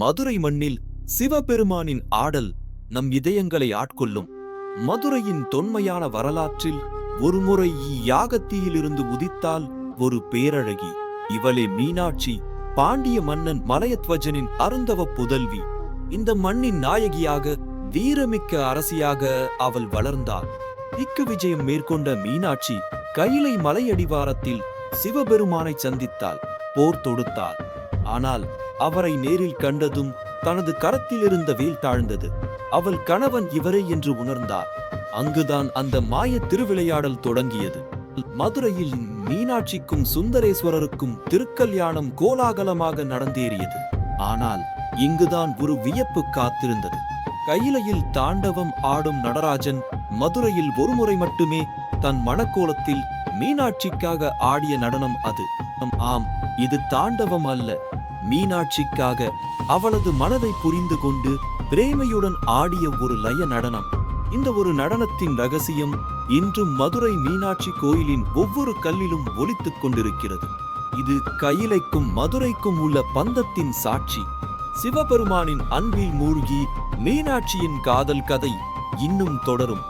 மதுரை மண்ணில் சிவபெருமானின் ஆடல் நம் இதயங்களை ஆட்கொள்ளும். மதுரையின் தொன்மையான வரலாற்றில் ஒருமுறை யாகத்தீயிலிருந்து உதித்தால் ஒரு பேரழகி. இவளே மீனாட்சி, பாண்டிய மன்னன் மலையத்வஜனின் அருந்தவ புதல்வி. இந்த மண்ணின் நாயகியாக, வீரமிக்க அரசியாக அவள் வளர்ந்தாள். திக்கு விஜயம் மேற்கொண்ட மீனாட்சி கைலை மலையடிவாரத்தில் சிவபெருமானை சந்தித்தாள், போர் தொடுத்தாள். ஆனால் அவரை நேரில் கண்டதும் தனது கரத்தில் இருந்த வேல் தாழ்ந்தது. அவள் கணவன் இவரே என்று உணர்ந்தார். அங்குதான் அந்த மாய திருவிளையாடல் தொடங்கியது. மதுரையில் மீனாட்சிக்கும் சுந்தரேஸ்வரருக்கும் திருக்கல்யாணம் கோலாகலமாக நடந்தேறியது. ஆனால் இங்குதான் ஒரு வியப்பு காத்திருந்தது. கையிலையில் தாண்டவம் ஆடும் நடராஜன் மதுரையில் ஒருமுறை மட்டுமே தன் மணக்கோலத்தில் மீனாட்சிக்காக ஆடிய நடனம் அது. ஆம், இது தாண்டவம் அல்ல, மீனாட்சிக்காக அவளது மனதை புரிந்து கொண்டு பிரேமையுடன் ஆடிய ஒரு லய நடனம். இந்த ஒரு நடனத்தின் ரகசியம் இன்றும் மதுரை மீனாட்சி கோயிலின் ஒவ்வொரு கல்லிலும் ஒலித்துக் கொண்டிருக்கிறது. இது கையிலைக்கும் மதுரைக்கும் உள்ள பந்தத்தின் சாட்சி. சிவபெருமானின் அன்பில் மூழ்கி மீனாட்சியின் காதல் கதை இன்னும் தொடரும்.